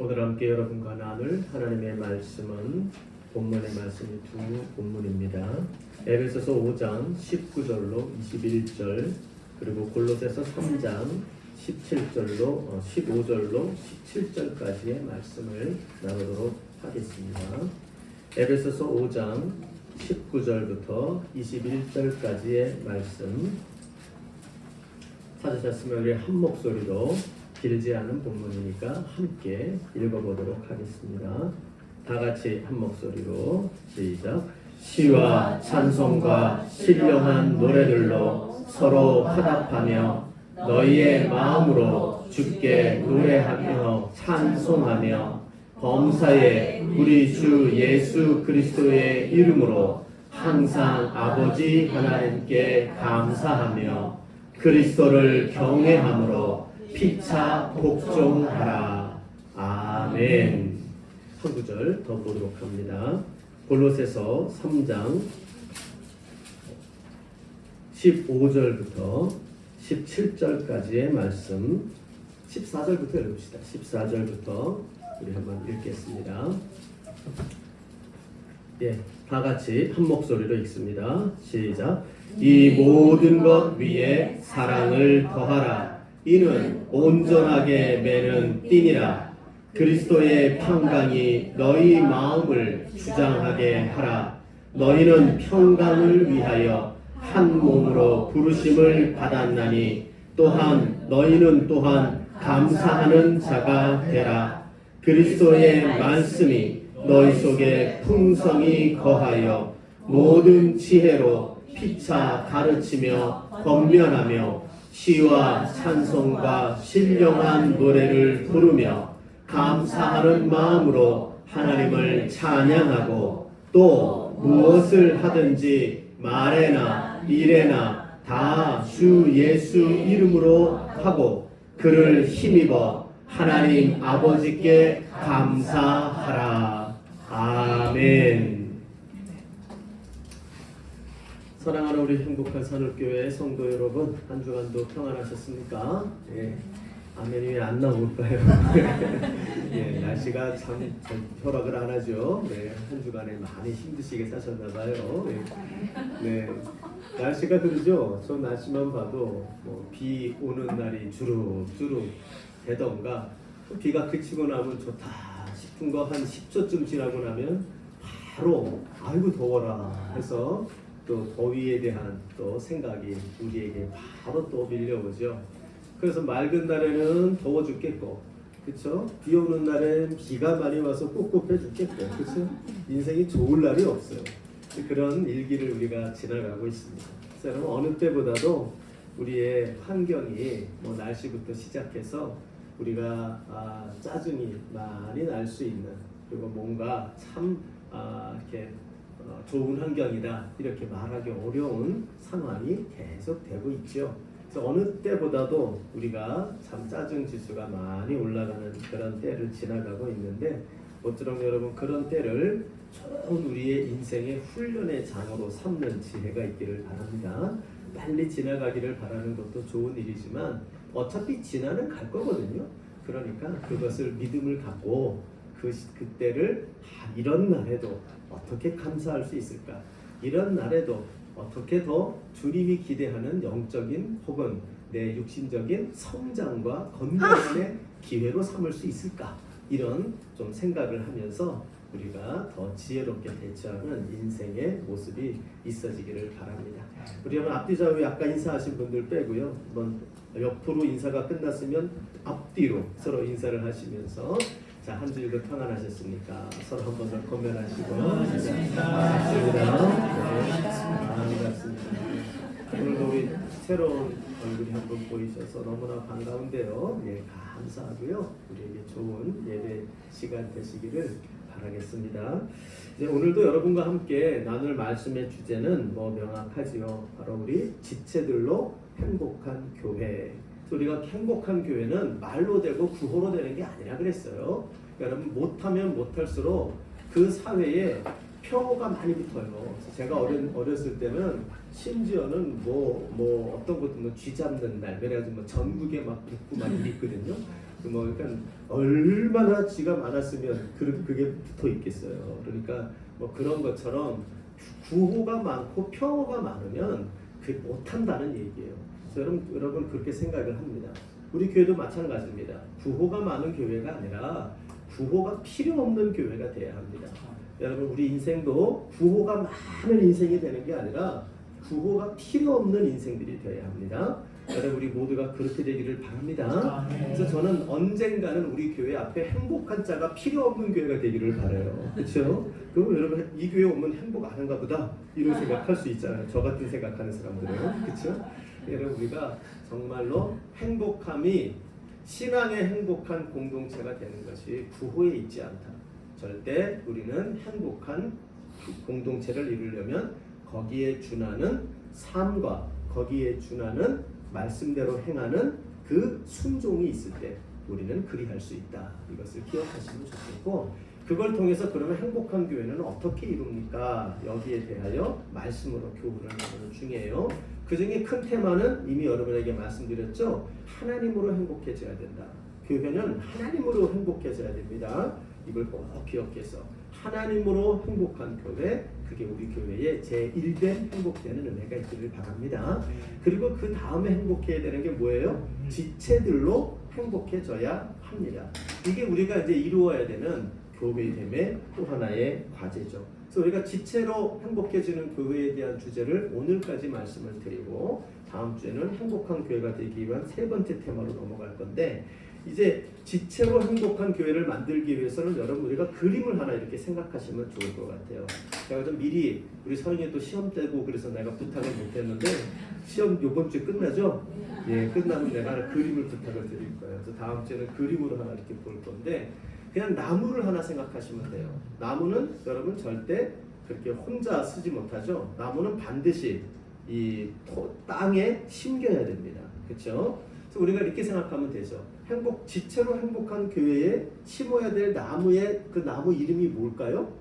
오늘 함께 여러분과 나눌 하나님의 말씀은 본문의 말씀이 두 본문입니다. 에베소서 5장 19절로 21절 그리고 골로새서 3장 15절로 17절까지의 말씀을 나누도록 하겠습니다. 에베소서 5장 19절부터 21절까지의 말씀 찾으셨으면 우리 한 목소리로 길지 않은 본문이니까 함께 읽어보도록 하겠습니다. 다 같이 한 목소리로 시작. 시와 찬송과 신령한 노래들로 서로 화답하며 너희의 마음으로 주께 노래하며 찬송하며 범사에 우리 주 예수 그리스도의 이름으로 항상 아버지 하나님께 감사하며 그리스도를 경외함으로 피차 복종하라. 아멘. 한 구절 더 보도록 합니다. 골로새서 3장 15절부터 17절까지의 말씀 14절부터 읽읍시다. 14절부터 우리 한번 읽겠습니다. 다 같이 한 목소리로 읽습니다. 시작. 이 모든 것 위에 사랑을 더하라. 이는 온전하게 매는 띠니라. 그리스도의 평강이 너희 마음을 주장하게 하라. 너희는 평강을 위하여 한 몸으로 부르심을 받았나니 또한 너희는 또한 감사하는 자가 되라. 그리스도의 말씀이 너희 속에 풍성히 거하여 모든 지혜로 피차 가르치며 권면하며 시와 찬송과 신령한 노래를 부르며 감사하는 마음으로 하나님을 찬양하고 또 무엇을 하든지 말에나 일에나 다 주 예수 이름으로 하고 그를 힘입어 하나님 아버지께 감사하라. 아멘. 사랑하는 우리 행복한 산울교회 성도 여러분, 한 주간도 평안하셨습니까? 아멘이 왜 안 나올까요? 날씨가 참 허락을 안 하죠. 한 주간에 많이 힘드시게 사셨나봐요. 날씨가 그러죠. 저 날씨만 봐도 비 오는 날이 주룩주룩 되던가 비가 그치고 나면 좋다 싶은 거 한 10초쯤 지나고 나면 바로 아이고 더워라 해서 또 더위에 대한 또 생각이 우리에게 바로 또 밀려오죠. 그래서 맑은 날에는 더워 죽겠고, 그렇죠? 비 오는 날엔 비가 많이 와서 꿉꿉해 죽겠고, 그렇죠? 인생이 좋을 날이 없어요. 그런 일기를 우리가 지나가고 있습니다. 그래서 여러분 어느 때보다도 우리의 환경이 날씨부터 시작해서 우리가 짜증이 많이 날 수 있는 그리고 뭔가 참 이렇게 좋은 환경이다 이렇게 말하기 어려운 상황이 계속 되고 있죠. 그래서 어느 때보다도 우리가 참 짜증 지수가 많이 올라가는 그런 때를 지나가고 있는데 모쪼록 여러분 그런 때를 좋은 우리의 인생의 훈련의 장으로 삼는 지혜가 있기를 바랍니다. 빨리 지나가기를 바라는 것도 좋은 일이지만 어차피 지나는 갈 거거든요. 그러니까 그것을 믿음을 갖고 그때를 이런 날에도 어떻게 감사할 수 있을까? 이런 날에도 어떻게 더 주님이 기대하는 영적인 혹은 내 육신적인 성장과 건강의 기회로 삼을 수 있을까? 이런 좀 생각을 하면서 우리가 더 지혜롭게 대처하는 인생의 모습이 있어지기를 바랍니다. 우리 여러분 앞뒤 좌우 아까 인사하신 분들 빼고요. 한번 옆으로 인사가 끝났으면 앞뒤로 서로 인사를 하시면서 자, 한 주일도 평안하셨습니까? 서로 한 번 더 건면하시고 반갑습니다. 반갑습니다. 오늘도 우리 새로운 얼굴이 한 분 보이셔서 너무나 반가운데요. 감사하고요. 우리에게 좋은 예배 시간 되시기를 바라겠습니다. 이제 오늘도 여러분과 함께 나눌 말씀의 주제는 명확하지요. 바로 우리 지체들로 행복한 교회. 우리가 행복한 교회는 말로 되고 구호로 되는 게 아니라 그랬어요. 여러분 못하면 못할수록 그 사회에 표가 많이 붙어요. 제가 어렸을 때는 심지어는 어떤 것도 쥐 잡는 날 그래가지고 전국에 막 붙고 막 이랬거든요. 그러니까 얼마나 쥐가 많았으면 그게 붙어 있겠어요. 그러니까 뭐 그런 것처럼 구호가 많고 평호가 많으면 그게 못한다는 얘기예요. 그래서 여러분 그렇게 생각을 합니다. 우리 교회도 마찬가지입니다. 구호가 많은 교회가 아니라 구호가 필요 없는 교회가 돼야 합니다. 여러분 우리 인생도 구호가 많은 인생이 되는 게 아니라 구호가 필요 없는 인생들이 되어야 합니다. 여러분 우리 모두가 그렇게 되기를 바랍니다. 그래서 저는 언젠가는 우리 교회 앞에 행복한 자가 필요 없는 교회가 되기를 바라요. 그렇죠? 그럼 여러분 이 교회 오면 행복 안 한가 보다 이런 생각할 수 있잖아요. 저 같은 생각하는 사람들은. 그렇죠? 여러분 우리가 정말로 행복함이 신앙의 행복한 공동체가 되는 것이 구호에 있지 않다. 절대 우리는 행복한 공동체를 이루려면 거기에 준하는 삶과 거기에 준하는 말씀대로 행하는 그 순종이 있을 때 우리는 그리할 수 있다. 이것을 기억하시면 좋겠고, 그걸 통해서 그러면 행복한 교회는 어떻게 이룹니까? 여기에 대하여 말씀으로 교훈을 하는 중이에요. 그 중에 큰 테마는 이미 여러분에게 말씀드렸죠. 하나님으로 행복해져야 된다. 교회는 하나님으로 행복해져야 됩니다. 이걸 꼭 기억해서 하나님으로 행복한 교회, 그게 우리 교회의 제1대 행복되는 은혜가 있기를 바랍니다. 그리고 그 다음에 행복해야 되는 게 뭐예요? 지체들로 행복해져야 합니다. 이게 우리가 이제 이루어야 되는 교회됨의 또 하나의 과제죠. 그래서 우리가 지체로 행복해지는 교회에 대한 주제를 오늘까지 말씀을 드리고, 다음 주에는 행복한 교회가 되기 위한 세 번째 테마로 넘어갈 건데, 이제 지체로 행복한 교회를 만들기 위해서는 여러분 우리가 그림을 하나 이렇게 생각하시면 좋을 것 같아요. 제가 좀 미리 우리 서인이 또 시험 때고 그래서 내가 부탁을 못했는데, 시험 요번 주에 끝나죠? 예, 끝나면 내가 그림을 부탁을 드릴 거예요. 그래서 다음 주에는 그림으로 하나 이렇게 볼 건데, 그냥 나무를 하나 생각하시면 돼요. 나무는 여러분 절대 그렇게 혼자 쓰지 못하죠. 나무는 반드시 이 땅에 심겨야 됩니다. 그렇죠? 그래서 우리가 이렇게 생각하면 되죠. 지체로 행복한 교회에 심어야 될 나무의 그 나무 이름이 뭘까요?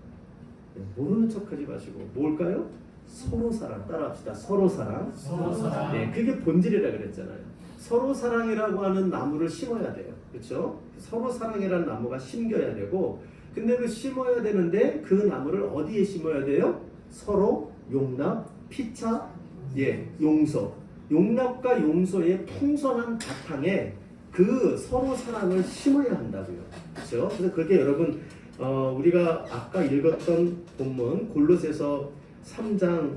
네, 모르는 척하지 마시고 뭘까요? 서로 사랑. 따라합시다. 서로 사랑. 서로 사랑. 네, 그게 본질이라 그랬잖아요. 서로 사랑이라고 하는 나무를 심어야 돼요. 그렇죠? 서로 사랑이라는 나무가 심겨야 되고, 근데 그 심어야 되는데 그 나무를 어디에 심어야 돼요? 서로 용납, 피차, 용서. 용납과 용서의 풍성한 바탕에 그 서로 사랑을 심어야 한다고요. 그렇죠? 그래서 그게 여러분 우리가 아까 읽었던 본문 골로새서 3장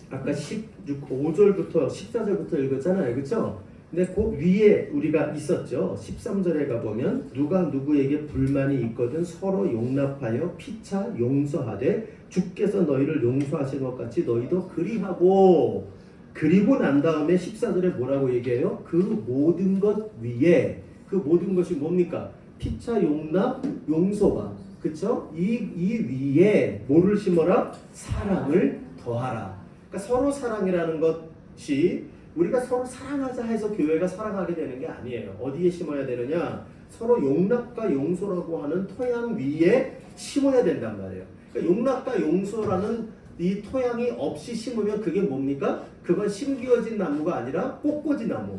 아까 5절부터 14절부터 읽었잖아요. 그렇죠? 근데 그 위에 우리가 있었죠. 13절에 가보면 누가 누구에게 불만이 있거든 서로 용납하여 피차 용서하되 주께서 너희를 용서하신 것 같이 너희도 그리하고, 그리고 난 다음에 14절에 뭐라고 얘기해요? 그 모든 것 위에, 그 모든 것이 뭡니까? 피차 용납 용서가, 그쵸? 이 위에 뭐를 심어라? 사랑을 더하라. 그러니까 서로 사랑이라는 것이 우리가 서로 사랑하자 해서 교회가 사랑하게 되는 게 아니에요. 어디에 심어야 되느냐? 서로 용납과 용서라고 하는 토양 위에 심어야 된단 말이에요. 그러니까 용납과 용서라는 이 토양이 없이 심으면 그게 뭡니까? 그건 심기어진 나무가 아니라 꽃꽂이 나무.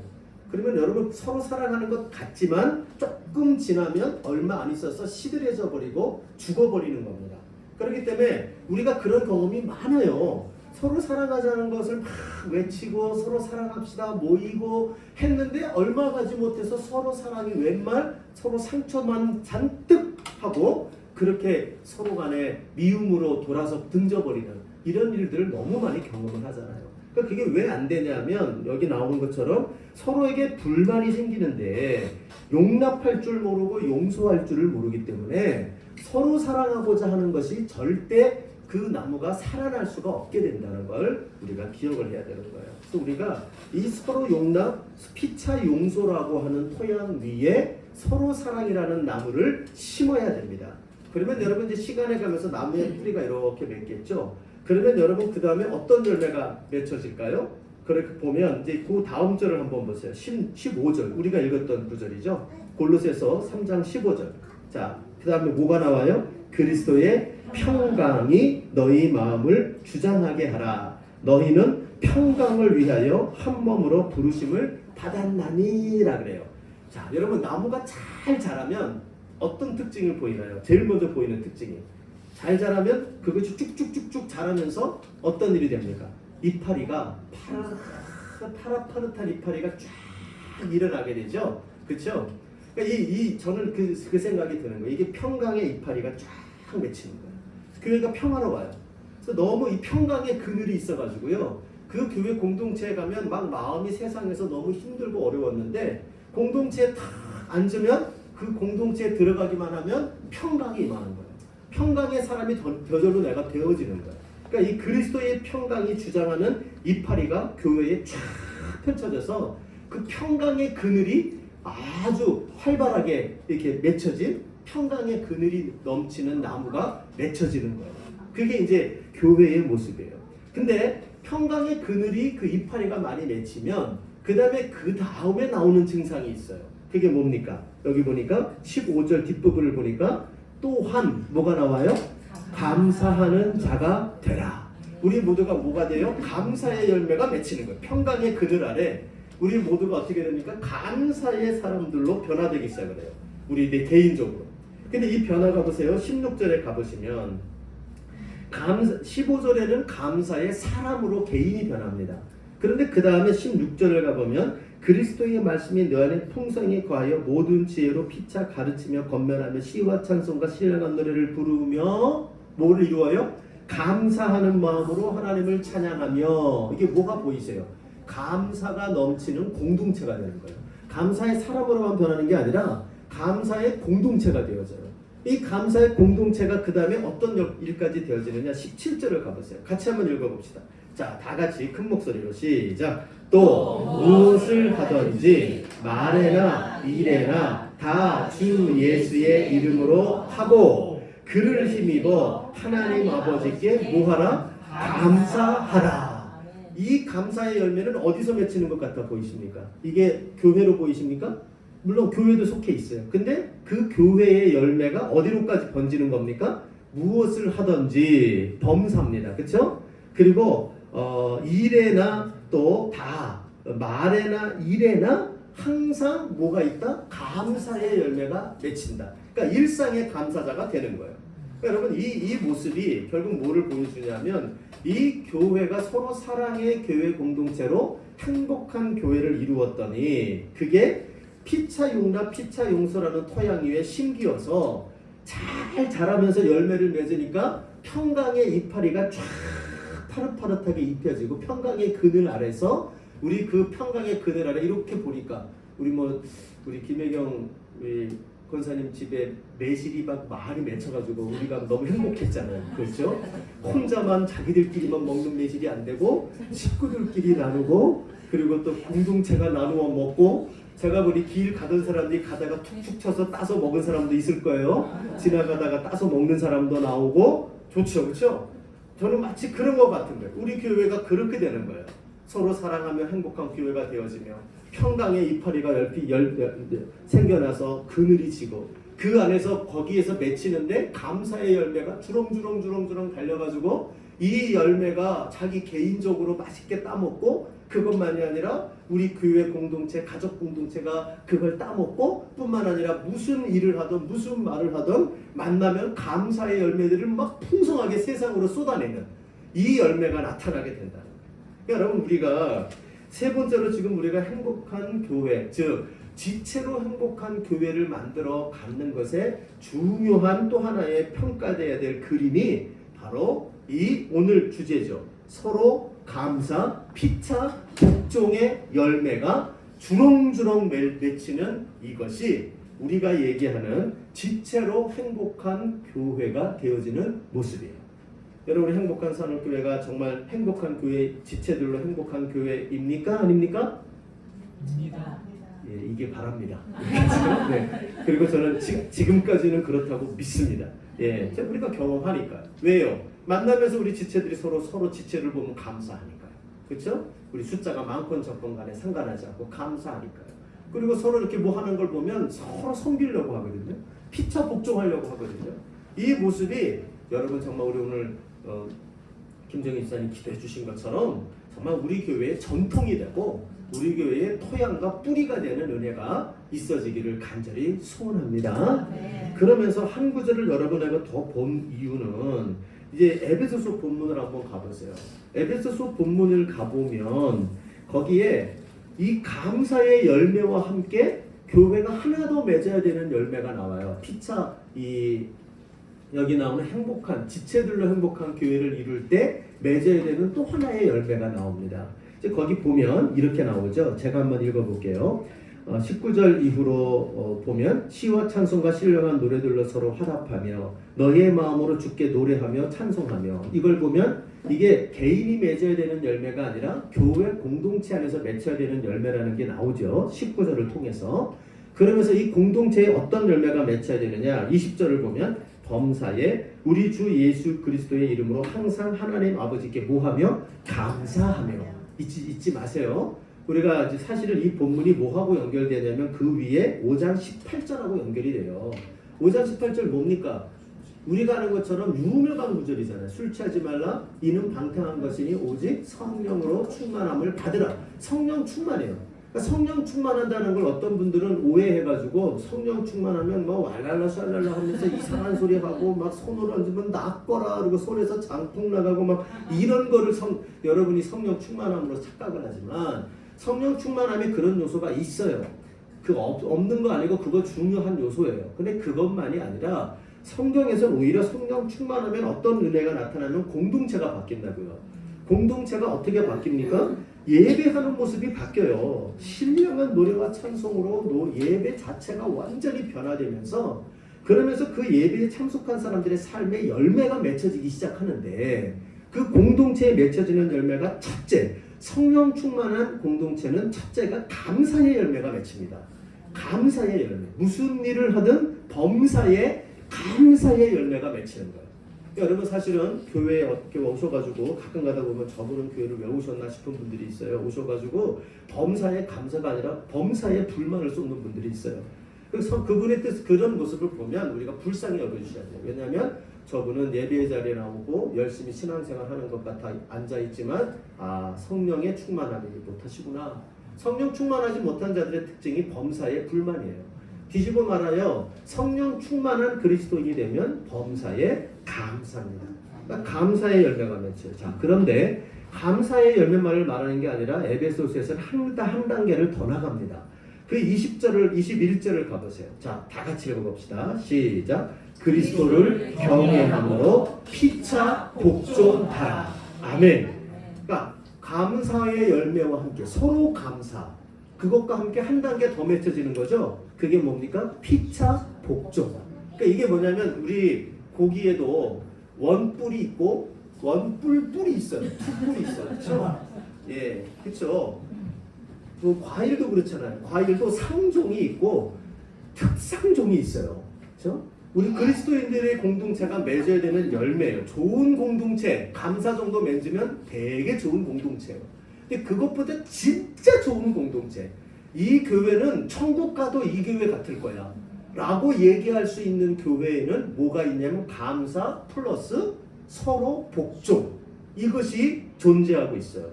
그러면 여러분 서로 사랑하는 것 같지만 조금 지나면 얼마 안 있어서 시들해져 버리고 죽어버리는 겁니다. 그렇기 때문에 우리가 그런 경험이 많아요. 서로 사랑하자는 것을 막 외치고 서로 사랑합시다 모이고 했는데 얼마 가지 못해서 서로 사랑이 웬말 서로 상처만 잔뜩 하고 그렇게 서로 간에 미움으로 돌아서 등져버리는 이런 일들을 너무 많이 경험을 하잖아요. 그러니까 그게 왜 안 되냐면 여기 나오는 것처럼 서로에게 불만이 생기는데 용납할 줄 모르고 용서할 줄을 모르기 때문에 서로 사랑하고자 하는 것이 절대 그 나무가 살아날 수가 없게 된다는 걸 우리가 기억을 해야 되는 거예요. 그래서 우리가 이 서로 용납, 피차 용서라고 하는 토양 위에 서로 사랑이라는 나무를 심어야 됩니다. 그러면 여러분 이제 시간에 가면서 나무의 뿌리가 이렇게 맺겠죠. 그러면 여러분 그 다음에 어떤 열매가 맺혀질까요? 그렇게 보면 이제 그 다음 절을 한번 보세요. 15절 우리가 읽었던 구절이죠. 골로새서 3장 15절. 자, 그 다음에 뭐가 나와요? 그리스도의 평강이 너희 마음을 주장하게 하라. 너희는 평강을 위하여 한 몸으로 부르심을 받았나니라 그래요. 자, 여러분 나무가 잘 자라면 어떤 특징을 보이나요? 제일 먼저 보이는 특징이 잘 자라면 그것이 쭉쭉쭉쭉 자라면서 어떤 일이 됩니까? 이파리가 파릇파릇한 이파리가 쫙 일어나게 되죠. 그렇죠? 그러니까 저는 그 생각이 드는 거예요. 이게 평강의 이파리가 쫙 맺히는 거예요. 교회가 평화로워요. 그래서 너무 이 평강의 그늘이 있어가지고요. 그 교회 공동체에 가면 막 마음이 세상에서 너무 힘들고 어려웠는데 공동체에 탁 앉으면 그 공동체에 들어가기만 하면 평강이 임하는 거예요. 평강의 사람이 저절로 내가 되어지는 거예요. 그러니까 이 그리스도의 평강이 주장하는 이파리가 교회에 쫙 펼쳐져서 그 평강의 그늘이 아주 활발하게 이렇게 맺혀진 평강의 그늘이 넘치는 나무가 맺혀지는 거예요. 그게 이제 교회의 모습이에요. 근데 평강의 그늘이 그 이파리가 많이 맺히면 그 다음에 나오는 증상이 있어요. 그게 뭡니까? 여기 보니까 15절 뒷부분을 보니까 또한 뭐가 나와요? 감사하는 자가 되라. 우리 모두가 뭐가 돼요? 감사의 열매가 맺히는 거예요. 평강의 그늘 아래 우리 모두가 어떻게 됩니까? 감사의 사람들로 변화되기 시작을 해요. 우리 내 개인적으로. 근데 이 변화가 보세요. 16절에 가보시면 15절에는 감사의 사람으로 개인이 변합니다. 그런데 그 다음에 16절을 가보면 그리스도의 말씀이 너 안에 풍성히 거하여 모든 지혜로 피차 가르치며 권면하며 시와 찬송과 신령한 노래를 부르며 뭐를 이루어요? 감사하는 마음으로 하나님을 찬양하며. 이게 뭐가 보이세요? 감사가 넘치는 공동체가 되는 거예요. 감사의 사람으로만 변하는 게 아니라 감사의 공동체가 되어져요. 이 감사의 공동체가 그 다음에 어떤 일까지 되어지느냐. 17절을 가보세요. 같이 한번 읽어봅시다. 자, 다 같이 큰 목소리로 시작. 또 무엇을 하든지 말에나 일에나 다 주 예수의 이름으로 하고 그를 힘입어 하나님 아버지께 뭐하라? 감사하라. 이 감사의 열매는 어디서 맺히는 것 같아 보이십니까? 이게 교회로 보이십니까? 물론 교회도 속해 있어요. 근데 그 교회의 열매가 어디로까지 번지는 겁니까? 무엇을 하든지 범사입니다. 그렇죠? 그리고 일에나 또 다 말에나 일에나 항상 뭐가 있다? 감사의 열매가 맺힌다. 그러니까 일상의 감사자가 되는 거예요. 그러니까 여러분 이 모습이 결국 뭐를 보여주냐면 이 교회가 서로 사랑의 교회 공동체로 행복한 교회를 이루었더니 그게 피차 용납, 피차 용서라는 토양 위에 심기어서 잘 자라면서 열매를 맺으니까 평강의 이파리가 쫙 파릇파릇하게 입혀지고 평강의 그늘 아래서 우리 그 평강의 그늘 아래 이렇게 보니까 우리 김혜경 우리 권사님 집에 매실이 막 많이 맺혀가지고 우리가 너무 행복했잖아요. 그렇죠? 혼자만 자기들끼리만 먹는 매실이 안 되고 식구들끼리 나누고 그리고 또 공동체가 나누어 먹고 제가 우리 길 가던 사람들이 가다가 툭툭 쳐서 따서 먹은 사람도 있을 거예요. 지나가다가 따서 먹는 사람도 나오고 좋죠. 그렇죠? 저는 마치 그런 것 같은 거예요. 우리 교회가 그렇게 되는 거예요. 서로 사랑하며 행복한 교회가 되어지며 평강의 이파리가 생겨나서 그늘이 지고 그 안에서 거기에서 맺히는데 감사의 열매가 주렁주렁 달려가지고 이 열매가 자기 개인적으로 맛있게 따먹고 그것만이 아니라 우리 교회 공동체, 가족 공동체가 그걸 따먹고 뿐만 아니라 무슨 일을 하든 무슨 말을 하든 만나면 감사의 열매들을 막 풍성하게 세상으로 쏟아내는 이 열매가 나타나게 된다는 거예요. 그러니까 여러분 우리가 세 번째로 지금 우리가 행복한 교회, 즉 지체로 행복한 교회를 만들어 갖는 것에 중요한 또 하나의 평가돼야 될 그림이 바로 이 오늘 주제죠. 서로 감사, 피차, 복종의 열매가 주렁주렁 맺히는 이것이 우리가 얘기하는 지체로 행복한 교회가 되어지는 모습이에요. 여러분 행복한 산업교회가 정말 행복한 교회, 지체들로 행복한 교회입니까? 아닙니까? 예, 이게 바랍니다. 네. 그리고 저는 지금까지는 그렇다고 믿습니다. 예, 우리가 경험하니까요. 왜요? 만나면서 우리 지체들이 서로 지체를 보면 감사하니까요. 그렇죠? 우리 숫자가 많건 적건 간에 상관하지 않고 감사하니까요. 그리고 서로 이렇게 뭐 하는 걸 보면 서로 섬기려고 하거든요. 피차 복종하려고 하거든요. 이 모습이 여러분 정말 우리 오늘 김정희 지사님 기도해 주신 것처럼 정말 우리 교회의 전통이 되고 우리 교회의 토양과 뿌리가 되는 은혜가 있어지기를 간절히 소원합니다. 그러면서 한 구절을 여러분에게 더 본 이유는 이제 에베소서 본문을 한번 가보세요. 에베소서 본문을 가보면 거기에 이 감사의 열매와 함께 교회가 하나 더 맺어야 되는 열매가 나와요. 피차 여기 나오는 행복한 지체들로 행복한 교회를 이룰 때 맺어야 되는 또 하나의 열매가 나옵니다. 이제 거기 보면 이렇게 나오죠. 제가 한번 읽어볼게요. 19절 이후로 보면 시와 찬송과 신령한 노래들로 서로 화답하며 너희의 마음으로 주께 노래하며 찬송하며, 이걸 보면 이게 개인이 맺어야 되는 열매가 아니라 교회 공동체 안에서 맺혀야 되는 열매라는 게 나오죠. 19절을 통해서. 그러면서 이 공동체에 어떤 열매가 맺혀야 되느냐, 20절을 보면 범사에 우리 주 예수 그리스도의 이름으로 항상 하나님 아버지께 뭐하며 감사하며. 잊지 마세요. 우리가 이제 사실은 이 본문이 뭐하고 연결되냐면 그 위에 5장 18절하고 연결이 돼요. 5장 18절 뭡니까? 우리가 아는 것처럼 유명한 구절이잖아요. 술 취하지 말라. 이는 방탕한 것이니 오직 성령으로 충만함을 받으라. 성령 충만해요. 그러니까 성령 충만한다는 걸 어떤 분들은 오해해가지고 성령 충만하면 뭐 왈랄라 샬랄라 하면서 이상한 소리 하고 막 손으로 얹으면 낫거라 그리고 손에서 장풍 나가고 막 이런 거를 여러분이 성령 충만함으로 착각을 하지만, 성령 충만함에 그런 요소가 있어요. 그 없는 거 아니고 그거 중요한 요소예요. 근데 그것만이 아니라 성경에서는 오히려 성령 충만하면 어떤 은혜가 나타나면 공동체가 바뀐다고요. 공동체가 어떻게 바뀝니까? 예배하는 모습이 바뀌어요. 신령한 노래와 찬송으로 예배 자체가 완전히 변화되면서, 그러면서 그 예배에 참석한 사람들의 삶의 열매가 맺혀지기 시작하는데, 그 공동체에 맺혀지는 열매가 첫째, 성령 충만한 공동체는 첫째가 감사의 열매가 맺힙니다. 감사의 열매. 무슨 일을 하든 범사에 감사의 열매가 맺히는 거예요. 여러분 사실은 교회에 어떻게 오셔가지고 가끔 가다 보면 저분은 교회를 왜 오셨나 싶은 분들이 있어요. 오셔가지고 범사에 감사가 아니라 범사에 불만을 쏟는 분들이 있어요. 그래서 그분의 뜻, 그런 모습을 보면 우리가 불쌍히 여겨주셔야 돼요. 왜냐하면 저분은 예배의 자리에 나오고 열심히 신앙생활 하는 것 같아 앉아있지만 성령의 충만함이 못하시구나. 성령 충만하지 못한 자들의 특징이 범사에 불만이에요. 뒤집어 말하여 성령 충만한 그리스도인이 되면 범사에 감사입니다. 그러니까 감사의 열매가 맺혀요. 자, 그런데 감사의 열매만을 말하는 게 아니라 에베소서에서는 한 단계를 더 나갑니다. 그 21절을 가보세요. 자, 다 같이 읽어봅시다. 시작. 그리스도를 경외함으로 피차 복종하라. 아멘. 그러니까 감사의 열매와 함께 서로 감사, 그것과 함께 한 단계 더 맺혀지는 거죠. 그게 뭡니까? 피차 복종. 그러니까 이게 뭐냐면 우리 고기에도 원뿔이 있고 원뿔뿔이 있어요. 뿔이 있어요. 그렇죠? 예, 그렇죠. 그 과일도 그렇잖아요. 과일도 상종이 있고 특상종이 있어요. 그렇죠? 우리 그리스도인들의 공동체가 맺어야 되는 열매예요. 좋은 공동체, 감사 정도 맺으면 되게 좋은 공동체예요. 근데 그것보다 진짜 좋은 공동체, 이 교회는 천국 가도 이 교회 같을 거야 라고 얘기할 수 있는 교회에는 뭐가 있냐면 감사 플러스 서로 복종, 이것이 존재하고 있어요.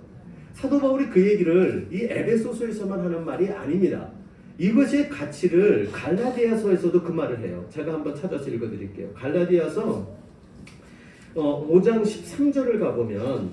사도 바울이 그 얘기를 이 에베소서에서만 하는 말이 아닙니다. 이것의 가치를 갈라디아서에서도 그 말을 해요. 제가 한번 찾아서 읽어드릴게요. 갈라디아서 5장 13절을 가보면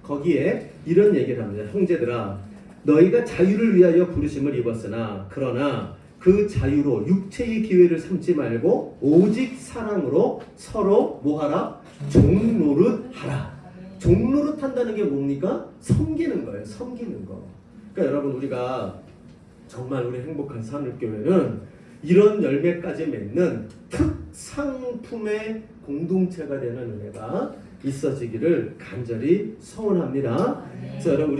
거기에 이런 얘기를 합니다. 형제들아, 너희가 자유를 위하여 부르심을 입었으나 그러나 그 자유로 육체의 기회를 삼지 말고 오직 사랑으로 서로 뭐하라? 종노릇하라. 종노릇 한다는 게 뭡니까? 섬기는 거예요. 섬기는 거. 그러니까 여러분, 우리가 정말 우리 행복한 산울교회는 이런 열매까지 맺는 특상품의 공동체가 되는 은혜가 있어지기를 간절히 소원합니다. 그래서 여러분,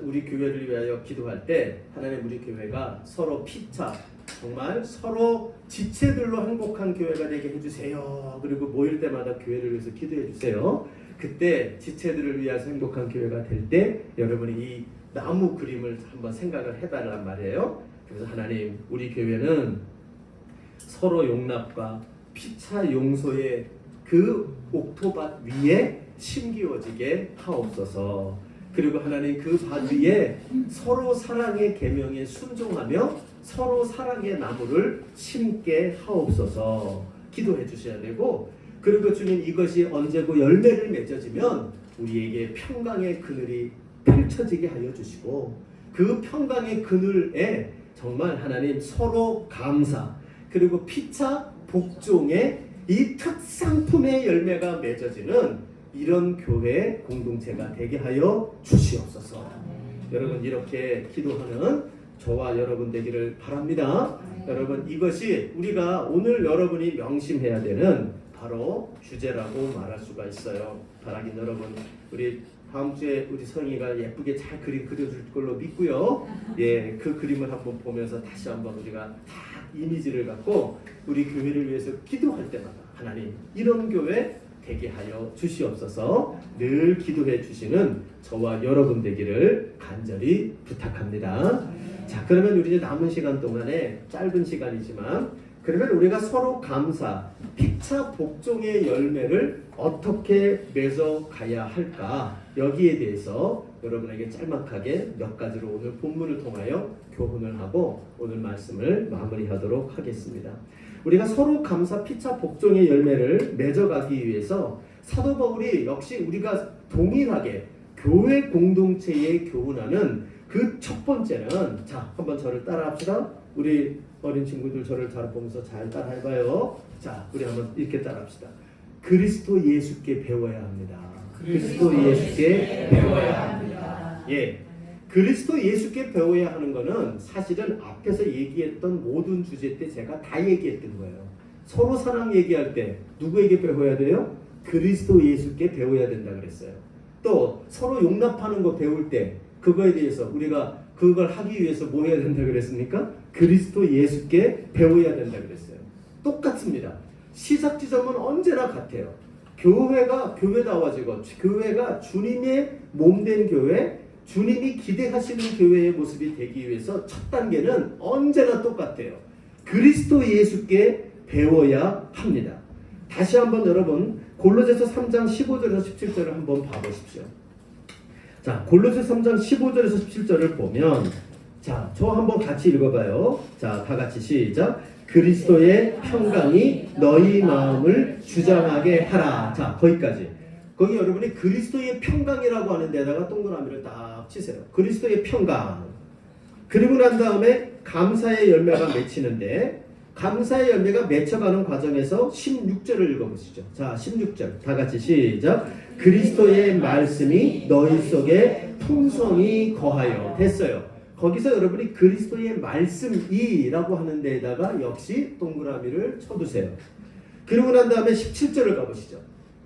우리 교회를 위하여 기도할 때 하나님, 우리 교회가 서로 피차, 정말 서로 지체들로 행복한 교회가 되게 해주세요. 그리고 모일 때마다 교회를 위해서 기도해 주세요. 그때 지체들을 위해서 행복한 교회가 될 때 여러분이 이 나무 그림을 한번 생각을 해달란 말이에요. 그래서 하나님, 우리 교회는 서로 용납과 피차 용서의 그 옥토밭 위에 심기워지게 하옵소서. 그리고 하나님, 그 밭 위에 서로 사랑의 계명에 순종하며 서로 사랑의 나무를 심게 하옵소서 기도해 주셔야 되고, 그리고 주님 이것이 언제고 열매를 맺어지면 우리에게 평강의 그늘이 펼쳐지게 하여 주시고, 그 평강의 그늘에 정말 하나님 서로 감사, 그리고 피차 복종의 이 특상품의 열매가 맺어지는 이런 교회 공동체가 되게 하여 주시옵소서. 여러분 이렇게 기도하는 저와 여러분 되기를 바랍니다. 여러분 이것이 우리가 오늘 여러분이 명심해야 되는 바로 주제라고 말할 수가 있어요. 바라긴 여러분, 우리 다음 주에 우리 성희가 예쁘게 잘 그림 그려줄 걸로 믿고요. 예, 그 그림을 한번 보면서 다시 한번 우리가 다 이미지를 갖고 우리 교회를 위해서 기도할 때마다 하나님 이런 교회 되게 하여 주시옵소서 늘 기도해 주시는 저와 여러분 되기를 간절히 부탁합니다. 자, 그러면 우리 이제 남은 시간 동안에 짧은 시간이지만 그러면 우리가 서로 감사, 피차 복종의 열매를 어떻게 맺어 가야 할까? 여기에 대해서 여러분에게 짤막하게 몇 가지로 오늘 본문을 통하여 교훈을 하고 오늘 말씀을 마무리하도록 하겠습니다. 우리가 서로 감사, 피차 복종의 열매를 맺어가기 위해서 사도 바울이 역시 우리가 동일하게 교회 공동체에 교훈하는 그 첫 번째는, 자, 한번 저를 따라합시다. 우리 어린 친구들 저를 잘 보면서 잘 따라해봐요. 자, 우리 한번 이렇게 따라합시다. 그리스도 예수께 배워야 합니다. 그리스도 예수께 배워야 합니다. 예, 그리스도 예수께 배워야 하는 것은 사실은 앞에서 얘기했던 모든 주제 때 제가 다 얘기했던 거예요. 서로 사랑 얘기할 때 누구에게 배워야 돼요? 그리스도 예수께 배워야 된다 그랬어요. 또 서로 용납하는 거 배울 때 그거에 대해서 우리가 그걸 하기 위해서 뭐 해야 된다 그랬습니까? 그리스도 예수께 배워야 된다 그랬어요. 똑같습니다. 시작 지점은 언제나 같아요. 교회가 교회다워지고 교회가 주님의 몸된 교회, 주님이 기대하시는 교회의 모습이 되기 위해서 첫 단계는 언제나 똑같아요. 그리스도 예수께 배워야 합니다. 다시 한번 여러분 골로새서 3장 15절에서 17절을 한번 봐보십시오. 자, 골로새 3장 15절에서 17절을 보면, 자, 저 한번 같이 읽어봐요. 자, 다 같이 시작. 그리스도의 평강이 너희 마음을 주장하게 하라. 자, 거기까지. 거기 여러분이 그리스도의 평강이라고 하는 데다가 동그라미를 딱 치세요. 그리스도의 평강. 그리고 난 다음에 감사의 열매가 맺히는데, 감사의 열매가 맺혀가는 과정에서 16절을 읽어보시죠. 자, 16절 다 같이 시작. 그리스도의 말씀이 너희 속에 풍성히 거하여. 됐어요. 거기서 여러분이 그리스도의 말씀이라고 하는 데에다가 역시 동그라미를 쳐두세요. 그리고 난 다음에 17절을 가보시죠.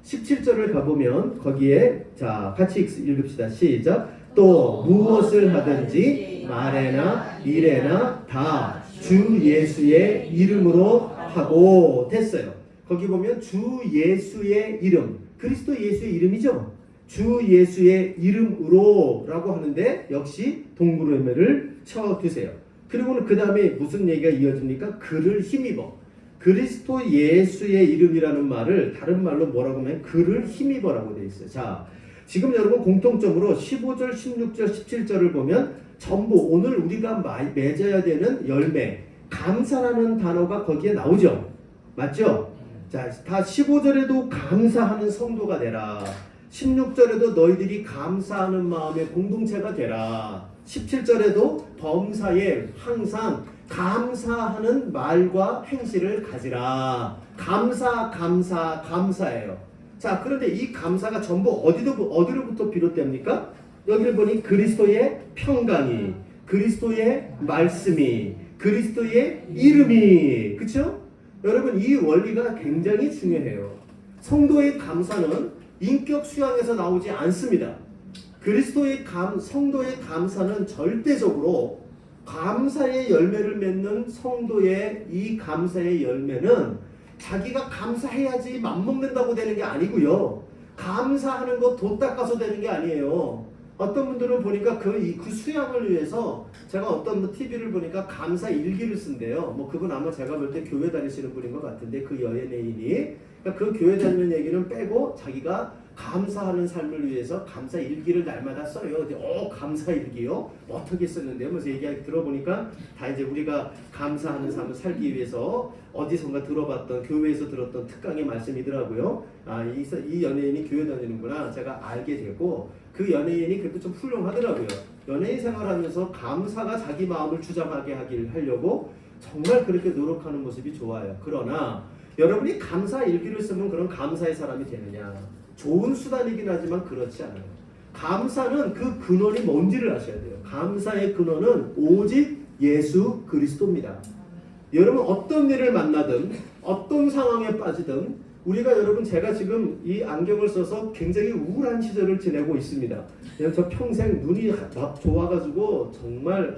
17절을 가보면 거기에, 자, 같이 읽읍시다. 시작. 또 무엇을 하든지 말에나 일에나 다 주 예수의 이름으로 하고. 됐어요. 거기 보면 주 예수의 이름, 그리스도 예수의 이름이죠. 주 예수의 이름으로 라고 하는데 역시 동그라미를 쳐두세요. 그리고는 그 다음에 무슨 얘기가 이어집니까? 그를 힘입어. 그리스도 예수의 이름이라는 말을 다른 말로 뭐라고 하면 그를 힘입어라고 되어 있어요. 자, 지금 여러분 공통점으로 15절, 16절, 17절을 보면 전부 오늘 우리가 맺어야 되는 열매, 감사라는 단어가 거기에 나오죠. 맞죠? 자, 다 15절에도 감사하는 성도가 되라. 16절에도 너희들이 감사하는 마음의 공동체가 되라. 17절에도 범사에 항상 감사하는 말과 행실을 가지라. 감사, 감사, 감사예요. 자, 그런데 이 감사가 전부 어디로부터 비롯됩니까? 여기를 보니 그리스도의 평강이, 그리스도의 말씀이, 그리스도의 이름이, 그렇죠? 여러분 이 원리가 굉장히 중요해요. 성도의 감사는 인격 수양에서 나오지 않습니다. 그리스도의 성도의 감사는 절대적으로 감사의 열매를 맺는 성도의 이 감사의 열매는 자기가 감사해야지 맘먹는다고 되는 게 아니고요. 감사하는 거 돈 닦아서 되는 게 아니에요. 어떤 분들은 보니까 그 수양을 위해서 제가 어떤 TV를 보니까 감사 일기를 쓴대요. 뭐 그분 아마 제가 볼 때 교회 다니시는 분인 것 같은데 그 연예인이 그러니까 그 교회 다니는 얘기는 빼고 자기가 감사하는 삶을 위해서 감사 일기를 날마다 써요. 감사 일기요? 어떻게 썼는데요? 그래서 얘기 들어보니까 다 이제 우리가 감사하는 삶을 살기 위해서 어디선가 들어봤던 교회에서 들었던 특강의 말씀이더라고요. 이 연예인이 교회 다니는구나 제가 알게 되고 그 연예인이 그래도 좀 훌륭하더라고요. 연예인 생활하면서 감사가 자기 마음을 주장하게 하려고 정말 그렇게 노력하는 모습이 좋아요. 그러나 여러분이 감사 일기를 쓰면 그런 감사의 사람이 되느냐? 좋은 수단이긴 하지만 그렇지 않아요. 감사는 그 근원이 뭔지를 아셔야 돼요. 감사의 근원은 오직 예수 그리스도입니다. 여러분 어떤 일을 만나든 어떤 상황에 빠지든 여러분 제가 지금 이 안경을 써서 굉장히 우울한 시절을 지내고 있습니다. 저 평생 눈이 막 좋아가지고 정말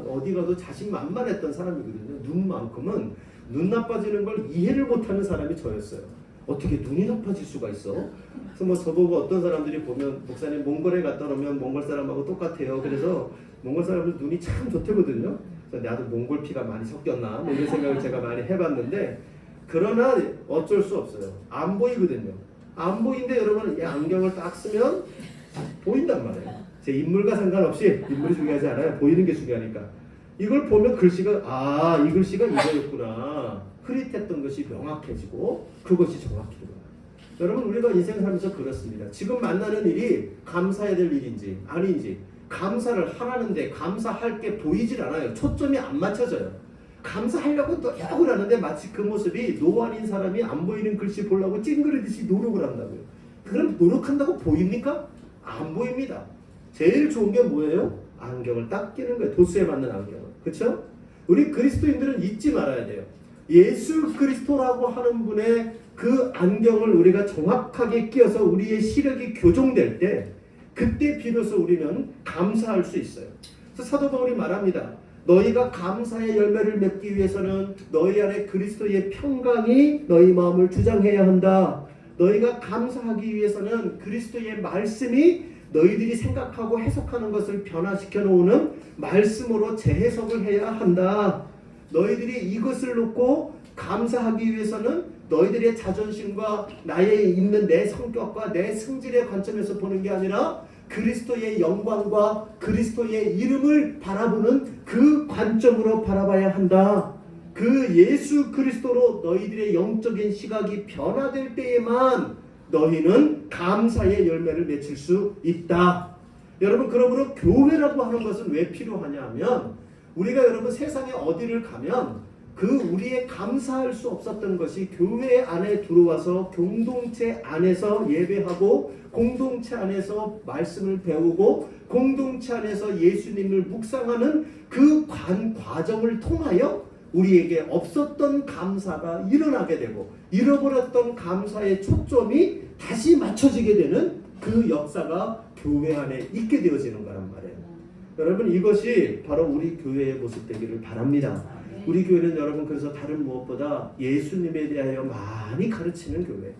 어디 가도 자신만만했던 사람이거든요. 눈만큼은 눈 나빠지는 걸 이해를 못하는 사람이 저였어요. 어떻게 눈이 나빠질 수가 있어? 그래서 저보고 어떤 사람들이 보면 목사님 몽골에 갔다 오면 몽골 사람하고 똑같아요. 그래서 몽골 사람들 눈이 참 좋대거든요. 그래서 나도 몽골 피가 많이 섞였나 이런 생각을 제가 많이 해봤는데 그러나 어쩔 수 없어요. 안 보이거든요. 안 보이는데 여러분 이 안경을 딱 쓰면 보인단 말이에요. 제 인물과 상관없이 인물이 중요하지 않아요. 보이는 게 중요하니까. 이걸 보면 글씨가 이 글씨가 이거였구나. 흐릿했던 것이 명확해지고 그것이 정확해져요. 여러분 우리가 인생 살면서 그렇습니다. 지금 만나는 일이 감사해야 될 일인지 아닌지 감사를 하라는데 감사할 게 보이질 않아요. 초점이 안 맞춰져요. 감사하려고 노력을 하는데 마치 그 모습이 노안인 사람이 안 보이는 글씨 보려고 찡그리듯이 노력을 한다고요. 그럼 노력한다고 보입니까? 안 보입니다. 제일 좋은 게 뭐예요? 안경을 딱 끼는 거예요. 도수에 맞는 안경을. 그렇죠? 우리 그리스도인들은 잊지 말아야 돼요. 예수 그리스도라고 하는 분의 그 안경을 우리가 정확하게 끼어서 우리의 시력이 교정될 때 그때 비로소 우리는 감사할 수 있어요. 그래서 사도 바울이 말합니다. 너희가 감사의 열매를 맺기 위해서는 너희 안에 그리스도의 평강이 너희 마음을 주장해야 한다. 너희가 감사하기 위해서는 그리스도의 말씀이 너희들이 생각하고 해석하는 것을 변화시켜 놓는 말씀으로 재해석을 해야 한다. 너희들이 이것을 놓고 감사하기 위해서는 너희들의 자존심과 나의 있는 내 성격과 내 승질의 관점에서 보는 게 아니라 그리스도의 영광과 그리스도의 이름을 바라보는 그 관점으로 바라봐야 한다. 그 예수 그리스도로 너희들의 영적인 시각이 변화될 때에만 너희는 감사의 열매를 맺을 수 있다. 여러분 그러므로 교회라고 하는 것은 왜 필요하냐 하면 우리가 여러분 세상에 어디를 가면 그 우리의 감사할 수 없었던 것이 교회 안에 들어와서 공동체 안에서 예배하고 공동체 안에서 말씀을 배우고 공동체 안에서 예수님을 묵상하는 그 과정을 통하여 우리에게 없었던 감사가 일어나게 되고 잃어버렸던 감사의 초점이 다시 맞춰지게 되는 그 역사가 교회 안에 있게 되어지는 거란 말이에요. 여러분 이것이 바로 우리 교회의 모습 되기를 바랍니다. 우리 교회는 여러분 그래서 다른 무엇보다 예수님에 대하여 많이 가르치는 교회,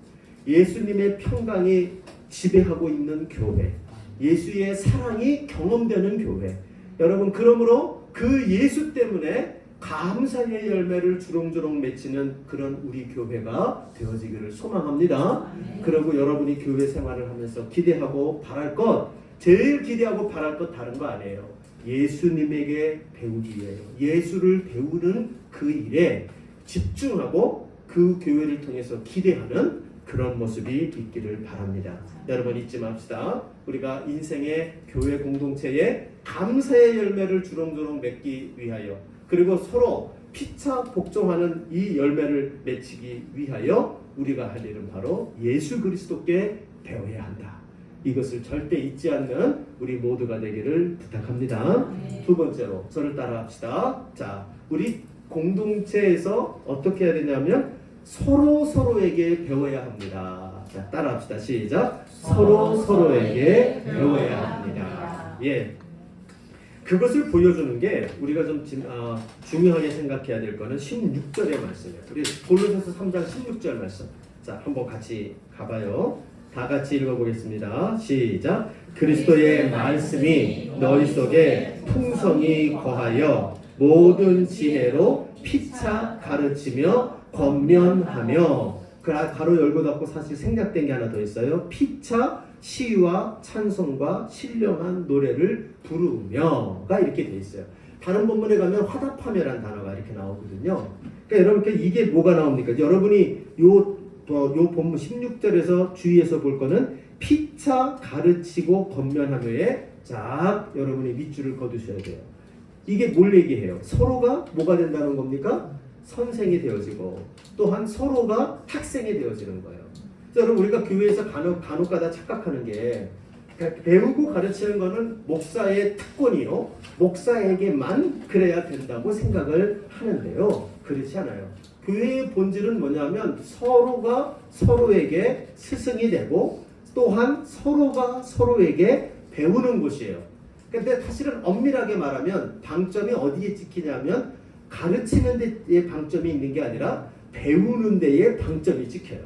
예수님의 평강이 지배하고 있는 교회, 예수의 사랑이 경험되는 교회. 여러분 그러므로 그 예수 때문에 감사의 열매를 주렁주렁 맺히는 그런 우리 교회가 되어지기를 소망합니다. 그리고 여러분이 교회 생활을 하면서 기대하고 바랄 것, 제일 기대하고 바랄 것 다른 거 아니에요. 예수님에게 배우기예요. 예수를 배우는 그 일에 집중하고 그 교회를 통해서 기대하는 그런 모습이 있기를 바랍니다. 여러분 잊지 맙시다. 우리가 인생의 교회 공동체에 감사의 열매를 주렁주렁 맺기 위하여 그리고 서로 피차 복종하는 이 열매를 맺히기 위하여 우리가 할 일은 바로 예수 그리스도께 배워야 한다. 이것을 절대 잊지 않는 우리 모두가 되기를 부탁합니다. 두 번째로 저를 따라합시다. 자, 우리 공동체에서 어떻게 해야 되냐면 서로에게 배워야 합니다. 자, 따라합시다. 시작. 서로에게 배워야 합니다. 예. 그것을 보여주는 게 우리가 좀 중요하게 생각해야 될 거는 16절의 말씀이에요. 우리 골로새서 3장 16절 말씀. 자, 한번 같이 가봐요. 다 같이 읽어보겠습니다. 시작. 그리스도의 말씀이 너희 속에 풍성히 거하여 모든 지혜로 피차 가르치며 권면하며 가로 열고 닫고 사실 생략된 게 하나 더 있어요. 피차 시와 찬송과 신령한 노래를 부르며가 이렇게 돼 있어요. 다른 본문에 가면 화답하며라는 단어가 이렇게 나오거든요. 그러니까 여러분 이게 뭐가 나옵니까? 여러분이 요 본문 16절에서 주의해서 볼 거는 피차 가르치고 권면하며에 자 여러분이 밑줄을 거두셔야 돼요. 이게 뭘 얘기해요? 서로가 뭐가 된다는 겁니까? 선생이 되어지고 또한 서로가 학생이 되어지는 거예요. 여러분 우리가 교회에서 간혹가다 착각하는 게 배우고 가르치는 거는 목사의 특권이요. 목사에게만 그래야 된다고 생각을 하는데요. 그렇지 않아요. 교회의 본질은 뭐냐면 서로가 서로에게 스승이 되고 또한 서로가 서로에게 배우는 곳이에요. 근데 사실은 엄밀하게 말하면 방점이 어디에 찍히냐면 가르치는 데에 방점이 있는 게 아니라 배우는 데에 방점이 찍혀요.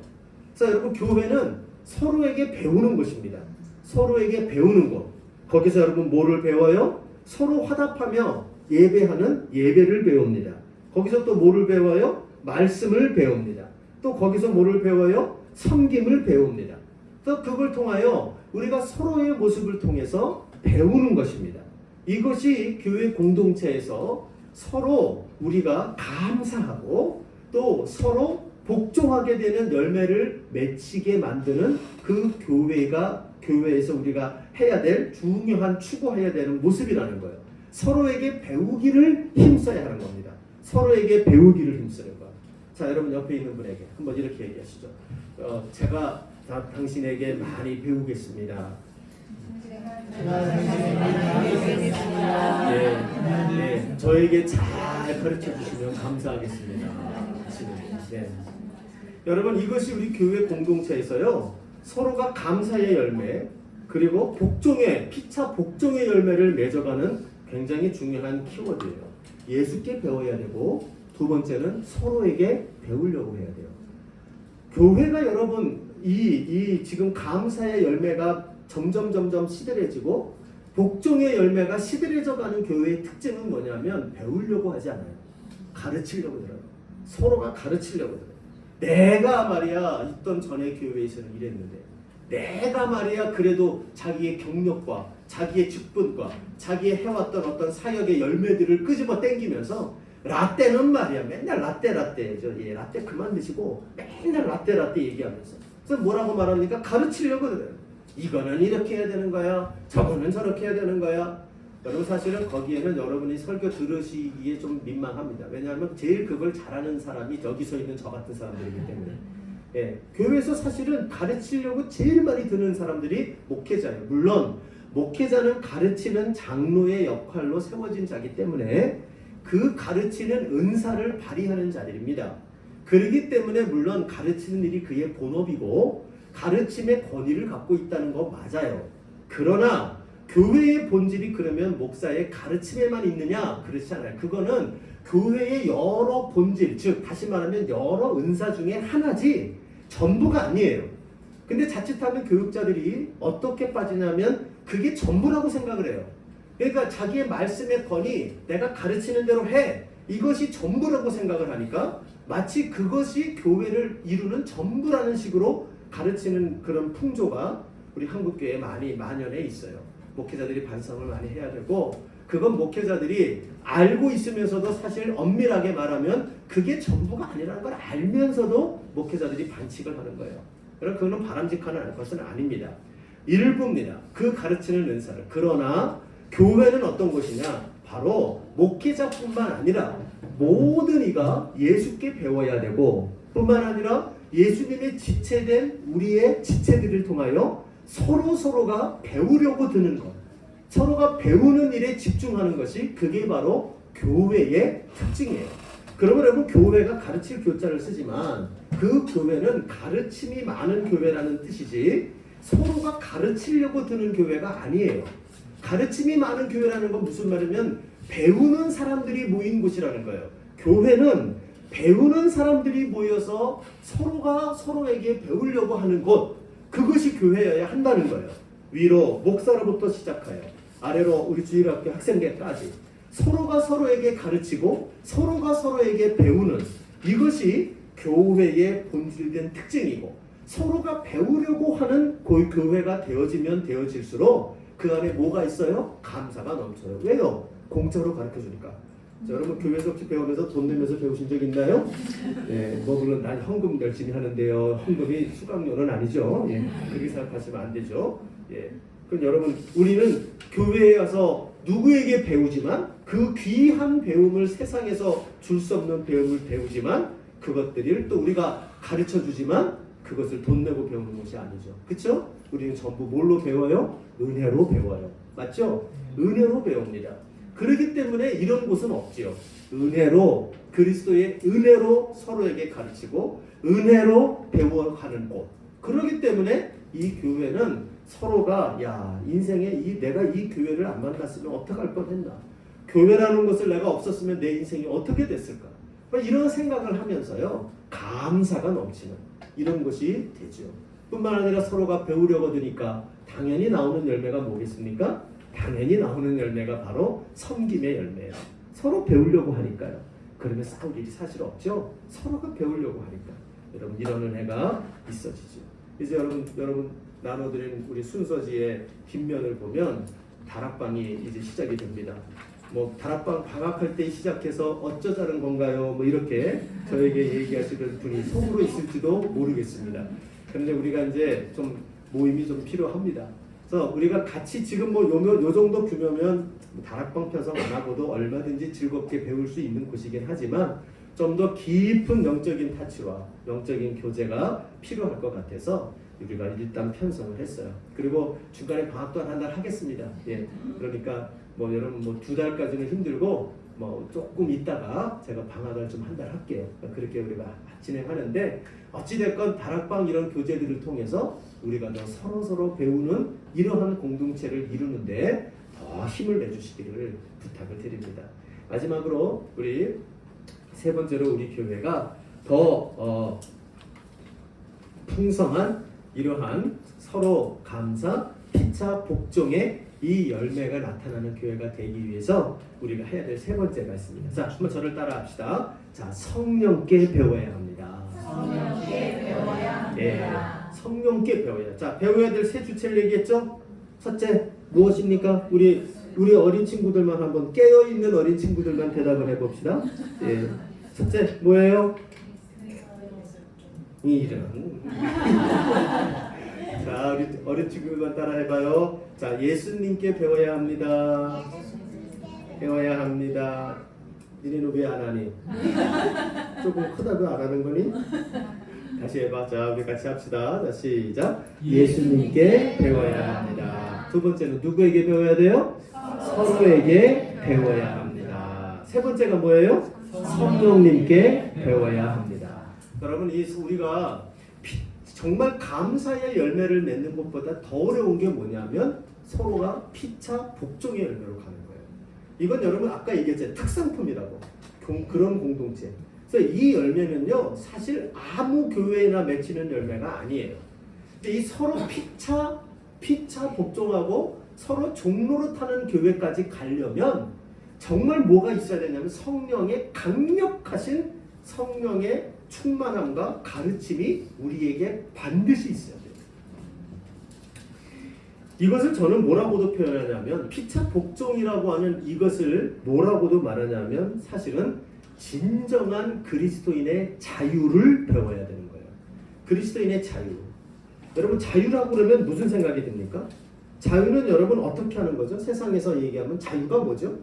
그래서 여러분 교회는 서로에게 배우는 곳입니다. 서로에게 배우는 곳. 거기서 여러분 뭐를 배워요? 서로 화답하며 예배하는 예배를 배웁니다. 거기서 또 뭐를 배워요? 말씀을 배웁니다. 또 거기서 뭐를 배워요? 섬김을 배웁니다. 그래서 그걸 통하여 우리가 서로의 모습을 통해서 배우는 것입니다. 이것이 교회 공동체에서 서로 우리가 감사하고 또 서로 복종하게 되는 열매를 맺히게 만드는 그 교회에서 우리가 해야 될 중요한 추구해야 되는 모습이라는 거예요. 서로에게 배우기를 힘써야 하는 겁니다. 서로에게 배우기를 힘쓰는 것. 자, 여러분 옆에 있는 분에게 한번 이렇게 얘기하시죠. 제가 당신에게 많이 배우겠습니다. 예, 저에게 잘 가르쳐 주시면 감사하겠습니다. 네. 여러분 이것이 우리 교회 공동체에서요 서로가 감사의 열매 그리고 피차 복종의 열매를 맺어가는 굉장히 중요한 키워드예요. 예수께 배워야 되고 두 번째는 서로에게 배우려고 해야 돼요. 교회가 여러분 이 지금 감사의 열매가 점점 시들해지고 복종의 열매가 시들해져가는 교회의 특징은 뭐냐면 배우려고 하지 않아요. 가르치려고 들어요. 서로가 가르치려고 들어요. 내가 말이야 있던 전에 교회에서는 이랬는데 내가 말이야 그래도 자기의 경력과 자기의 직분과 자기의 해왔던 어떤 사역의 열매들을 끄집어 땡기면서 라떼는 말이야 맨날 라떼 라떼 그만 드시고 맨날 라떼 얘기하면서 그래서 뭐라고 말합니까? 가르치려고 들어요. 이거는 이렇게 해야 되는 거야. 저거는 저렇게 해야 되는 거야. 여러분 사실은 거기에는 여러분이 설교 들으시기에 좀 민망합니다. 왜냐하면 제일 그걸 잘하는 사람이 여기 서 있는 저 같은 사람들이기 때문에 교회에서 사실은 가르치려고 제일 많이 드는 사람들이 목회자예요. 물론 목회자는 가르치는 장로의 역할로 세워진 자기 때문에 그 가르치는 은사를 발휘하는 자리입니다. 그렇기 때문에 물론 가르치는 일이 그의 본업이고 가르침의 권위를 갖고 있다는 거 맞아요. 그러나 교회의 본질이 그러면 목사의 가르침에만 있느냐? 그렇지 않아요. 그거는 교회의 여러 본질, 즉 다시 말하면 여러 은사 중에 하나지 전부가 아니에요. 근데 자칫하면 교육자들이 어떻게 빠지냐면 그게 전부라고 생각을 해요. 그러니까 자기의 말씀의 권위, 내가 가르치는 대로 해. 이것이 전부라고 생각을 하니까 마치 그것이 교회를 이루는 전부라는 식으로 가르치는 그런 풍조가 우리 한국교회에 많이 만연해 있어요. 목회자들이 반성을 많이 해야 되고 그건 목회자들이 알고 있으면서도 사실 엄밀하게 말하면 그게 전부가 아니라는 걸 알면서도 목회자들이 반칙을 하는 거예요. 그러나 그거는 바람직한 것은 아닙니다. 일부입니다. 그 가르치는 은사를. 그러나 교회는 어떤 곳이냐? 바로 목회자뿐만 아니라 모든 이가 예수께 배워야 되고 뿐만 아니라 예수님의 지체된 우리의 지체들을 통하여 서로가 배우려고 드는 것, 서로가 배우는 일에 집중하는 것이 그게 바로 교회의 특징이에요. 그러면 여러분 교회가 가르칠 교자를 쓰지만 그 교회는 가르침이 많은 교회라는 뜻이지 서로가 가르치려고 드는 교회가 아니에요. 가르침이 많은 교회라는 건 무슨 말이면 배우는 사람들이 모인 곳이라는 거예요. 교회는 배우는 사람들이 모여서 서로가 서로에게 배우려고 하는 곳, 그것이 교회여야 한다는 거예요. 위로 목사로부터 시작하여 아래로 우리 주일학교 학생회까지 서로가 서로에게 가르치고 서로가 서로에게 배우는 이것이 교회의 본질된 특징이고 서로가 배우려고 하는 교회가 되어지면 되어질수록 그 안에 뭐가 있어요? 감사가 넘쳐요. 왜요? 공짜로 가르쳐주니까. 자, 여러분 교회에서 혹시 배우면서 돈 내면서 배우신 적 있나요? 네, 뭐 물론 난 헌금 열심히 하는데요. 헌금이 수강료는 아니죠. 예, 그렇게 생각하시면 안 되죠. 예, 그럼 여러분 우리는 교회에 와서 누구에게 배우지만 그 귀한 배움을 세상에서 줄 수 없는 배움을 배우지만 그것들을 또 우리가 가르쳐 주지만 그것을 돈 내고 배우는 것이 아니죠. 그렇죠? 우리는 전부 뭘로 배워요? 은혜로 배워요. 맞죠? 은혜로 배웁니다. 그렇기 때문에 이런 곳은 없지요. 은혜로 그리스도의 은혜로 서로에게 가르치고 은혜로 배워가는 곳. 그렇기 때문에 이 교회는 서로가 야 인생에 내가 이 교회를 안 만났으면 어떡할 뻔했나. 교회라는 것을 내가 없었으면 내 인생이 어떻게 됐을까. 이런 생각을 하면서요. 감사가 넘치는 이런 것이 되죠. 뿐만 아니라 서로가 배우려고 드니까 당연히 나오는 열매가 뭐겠습니까? 당연히 나오는 열매가 바로 섬김의 열매예요. 서로 배우려고 하니까요. 그러면 싸울 일이 사실 없죠. 서로가 배우려고 하니까. 여러분 이런 은혜가 있어지죠. 이제 여러분 나눠드린 우리 순서지의 뒷면을 보면 다락방이 이제 시작이 됩니다. 뭐 다락방 방학할 때 시작해서 어쩌자는 건가요? 뭐 이렇게 저에게 얘기하시는 분이 속으로 있을지도 모르겠습니다. 그런데 우리가 이제 좀 모임이 좀 필요합니다. 그래서 우리가 같이 지금 뭐 요 정도 규모면 다락방 편성 안 하고도 얼마든지 즐겁게 배울 수 있는 곳이긴 하지만 좀 더 깊은 영적인 타치와 영적인 교제가 필요할 것 같아서 우리가 일단 편성을 했어요. 그리고 중간에 방학도 한 달 하겠습니다. 예, 그러니까 뭐 여러분 뭐 2달까지는 힘들고 뭐 조금 있다가 제가 방학을 좀 한 달 할게요. 그렇게 우리가 진행하는데 어찌됐건 다락방 이런 교제들을 통해서 우리가 더 서로 배우는 이러한 공동체를 이루는데 더 힘을 내주시기를 부탁을 드립니다. 마지막으로 우리 세 번째로 우리 교회가 더 풍성한 이러한 서로 감사, 피차, 복종의 이 열매가 나타나는 교회가 되기 위해서 우리가 해야 될 세 번째가 있습니다. 자, 한번 저를 따라 합시다. 자, 성령께 배워야 합니다. 성령께 배워야 합니다. 예, 성령께 배워야. 자, 배워야 될 세 주체를 얘기했죠? 첫째, 무엇입니까? 우리 어린 친구들만 한번 깨어있는 어린 친구들만 대답을 해봅시다. 예, 첫째, 뭐예요? 이런. 자, 우리 어린 친구들만 따라 해봐요. 자, 예수님께 배워야 합니다. 배워야 합니다. 니네는 왜 안 하니? 조금 크다고 안 하는 거니? 다시 해봐. 자, 우리 같이 합시다. 자, 시작. 예수님께 배워야 합니다. 두 번째는 누구에게 배워야 돼요? 서로에게 배워야 합니다. 세 번째가 뭐예요? 성령님께 배워야 합니다. 여러분, 우리가 정말 감사의 열매를 맺는 것보다 더 어려운 게 뭐냐면 서로가 피차 복종의 열매로 가는 거예요. 이건 여러분 아까 얘기했잖아요. 특산품이라고. 그런 공동체. 그래서 이 열매는요, 사실 아무 교회나 맺히는 열매가 아니에요. 근데 이 서로 피차 복종하고 서로 종로로 타는 교회까지 가려면 정말 뭐가 있어야 되냐면 성령의 강력하신 성령의 충만함과 가르침이 우리에게 반드시 있어야 돼요. 이것을 저는 뭐라고도 표현하냐면 피차 복종이라고 하는 이것을 뭐라고도 말하냐면 사실은 진정한 그리스도인의 자유를 배워야 되는 거예요. 그리스도인의 자유. 여러분 자유라고 그러면 무슨 생각이 듭니까? 자유는 여러분 어떻게 하는 거죠? 세상에서 얘기하면 자유가 뭐죠?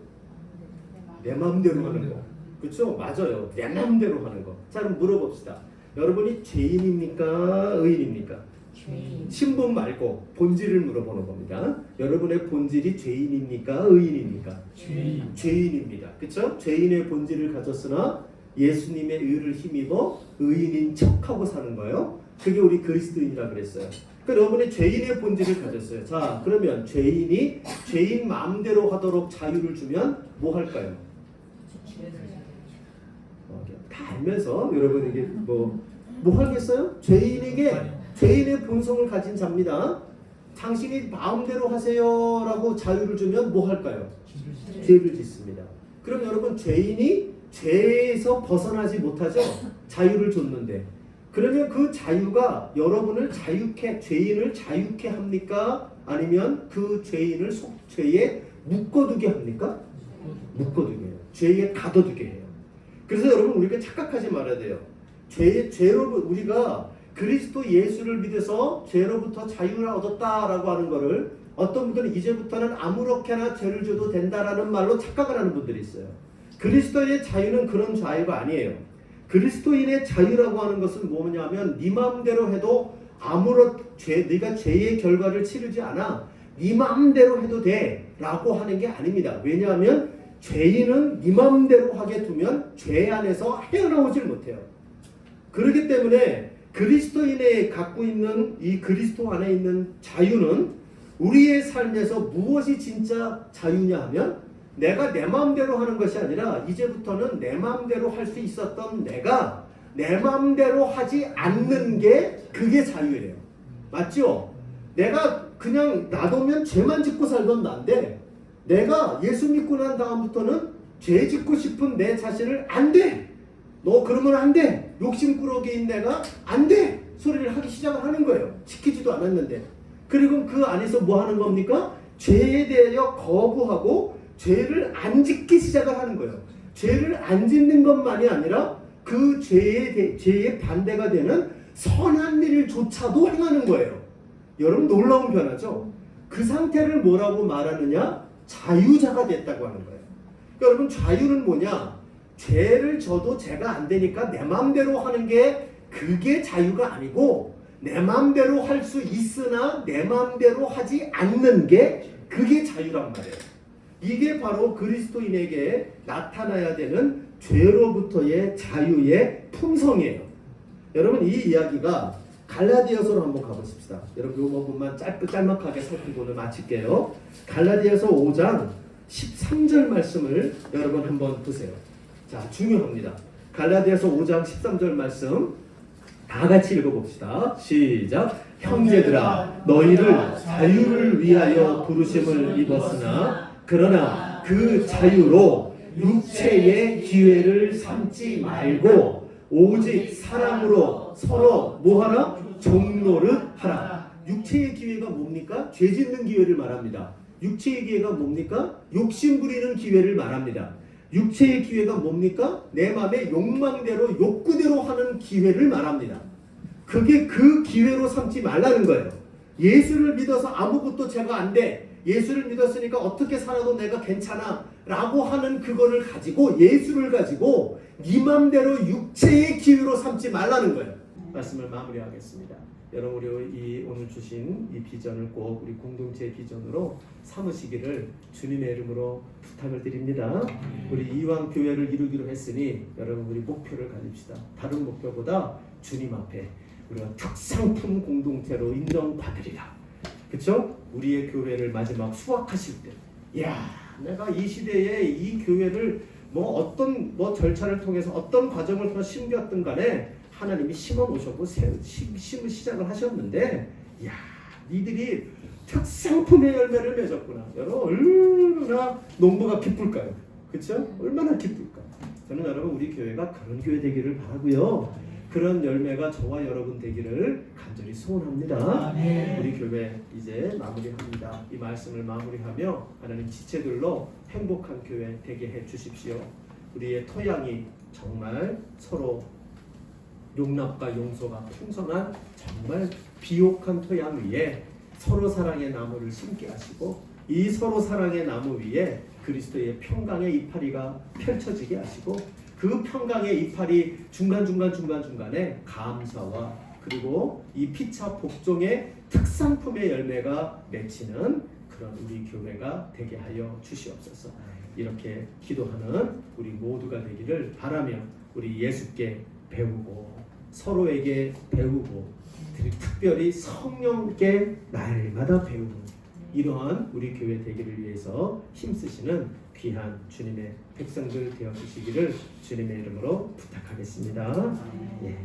내 마음대로 하는 거. 그렇죠? 맞아요. 내 마음대로 하는 거. 자, 그럼 물어봅시다. 여러분이 죄인입니까? 의인입니까? 죄인. 신분 말고 본질을 물어보는 겁니다. 여러분의 본질이 죄인입니까? 의인입니까? 죄인. 죄인입니다. 그렇죠? 죄인의 본질을 가졌으나 예수님의 의를 힘입어 의인인 척하고 사는 거예요. 그게 우리 그리스도인이라 그랬어요. 그러니까 여러분이 죄인의 본질을 가졌어요. 자, 그러면 죄인이 죄인 마음대로 하도록 자유를 주면 뭐 할까요? 다 알면서 여러분 이게 뭐 하겠어요? 죄인의 본성을 가진 자입니다. 당신이 마음대로 하세요라고 자유를 주면 뭐 할까요? 죄를 짓습니다. 그럼 여러분 죄인이 죄에서 벗어나지 못하죠. 자유를 줬는데. 그러면 그 자유가 여러분을 죄인을 자유케 합니까? 아니면 그 죄인을 죄에 묶어두게 합니까? 묶어두게 해요. 죄에 가둬두게 해요. 그래서 여러분 우리가 착각하지 말아야 돼요. 죄로 우리가 그리스도 예수를 믿어서 죄로부터 자유를 얻었다라고 하는 거를 어떤 분들은 이제부터는 아무렇게나 죄를 줘도 된다라는 말로 착각을 하는 분들이 있어요. 그리스도의 자유는 그런 자유가 아니에요. 그리스도인의 자유라고 하는 것은 뭐냐면 네 마음대로 해도 네가 죄의 결과를 치르지 않아 네 마음대로 해도 돼 라고 하는 게 아닙니다. 왜냐하면 죄인은 네 마음대로 하게 두면 죄 안에서 헤어나오질 못해요. 그렇기 때문에 그리스도인의 갖고 있는 이 그리스도 안에 있는 자유는 우리의 삶에서 무엇이 진짜 자유냐 하면 내가 내 마음대로 하는 것이 아니라 이제부터는 내 마음대로 할 수 있었던 내가 내 마음대로 하지 않는 게 그게 자유예요. 맞죠? 내가 그냥 놔두면 죄만 짓고 살던 나인데 내가 예수 믿고 난 다음부터는 죄 짓고 싶은 내 자신을 안 돼! 너 그러면 안 돼! 욕심꾸러기인 내가 안 돼! 소리를 하기 시작을 하는 거예요. 지키지도 않았는데. 그리고 그 안에서 뭐 하는 겁니까? 죄에 대하여 거부하고 죄를 안 짓기 시작을 하는 거예요. 죄를 안 짓는 것만이 아니라 그 죄의 반대가 되는 선한 일조차도 행하는 거예요. 여러분 놀라운 변화죠? 그 상태를 뭐라고 말하느냐? 자유자가 됐다고 하는 거예요. 그러니까 여러분 자유는 뭐냐? 죄를 져도 죄가 안 되니까 내 마음대로 하는 게 그게 자유가 아니고 내 마음대로 할 수 있으나 내 마음대로 하지 않는 게 그게 자유란 말이에요. 이게 바로 그리스도인에게 나타나야 되는 죄로부터의 자유의 품성이에요. 여러분 이 이야기가 갈라디아서로 한번 가보십시다. 여러분 이 부분만 짤막하게 살피고 오늘 마칠게요. 갈라디아서 5장 13절 말씀을 여러분 한번 보세요. 자, 중요합니다. 갈라디아서 5장 13절 말씀 다 같이 읽어봅시다. 시작. 형제들아 너희를 자유를 위하여 부르심을 입었으나 그러나 그 자유로 육체의 기회를 삼지 말고 오직 사랑으로 서로 뭐하라? 종노릇 하라. 육체의 기회가 뭡니까? 죄 짓는 기회를 말합니다. 육체의 기회가 뭡니까? 욕심 부리는 기회를 말합니다. 육체의 기회가 뭡니까? 내 마음의 욕망대로 욕구대로 하는 기회를 말합니다. 그게 그 기회로 삼지 말라는 거예요. 예수를 믿어서 아무것도 제가 안 돼. 예수를 믿었으니까 어떻게 살아도 내가 괜찮아 라고 하는 그거를 가지고 예수를 가지고 네 맘대로 육체의 기회로 삼지 말라는 거예요. 말씀을 마무리하겠습니다. 여러분 우리 오늘 주신 이 비전을 꼭 우리 공동체의 비전으로 삼으시기를 주님의 이름으로 부탁을 드립니다. 우리 이왕 교회를 이루기로 했으니 여러분 우리 목표를 가집시다. 다른 목표보다 주님 앞에 우리가 특상품 공동체로 인정받으리라. 그렇죠? 우리의 교회를 마지막 수확하실 때, 야, 내가 이 시대에 이 교회를 어떤 절차를 통해서 어떤 과정을 통해서 심겼든 간에 하나님이 심어 놓으셨고 심을 시작을 하셨는데, 야, 니들이 특상품의 열매를 맺었구나. 여러분 얼마나 농부가 기쁠까요? 그렇죠? 얼마나 기쁠까? 저는 여러분 우리 교회가 그런 교회 되기를 바라고요. 그런 열매가 저와 여러분 되기를 간절히 소원합니다. 우리 교회 이제 마무리합니다. 이 말씀을 마무리하며 하나님 지체들로 행복한 교회 되게 해 주십시오. 우리의 토양이 정말 서로 용납과 용서가 풍성한 정말 비옥한 토양 위에 서로 사랑의 나무를 심게 하시고 이 서로 사랑의 나무 위에 그리스도의 평강의 이파리가 펼쳐지게 하시고 그 평강의 이파리 중간중간에 감사와 그리고 이 피차 복종의 특상품의 열매가 맺히는 그런 우리 교회가 되게 하여 주시옵소서. 이렇게 기도하는 우리 모두가 되기를 바라며 우리 예수께 배우고 서로에게 배우고 특별히 성령께 날마다 배우는 이러한 우리 교회 되기를 위해서 힘쓰시는 귀한 주님의 백성들 되어 주시기를 주님의 이름으로 부탁하겠습니다. 예.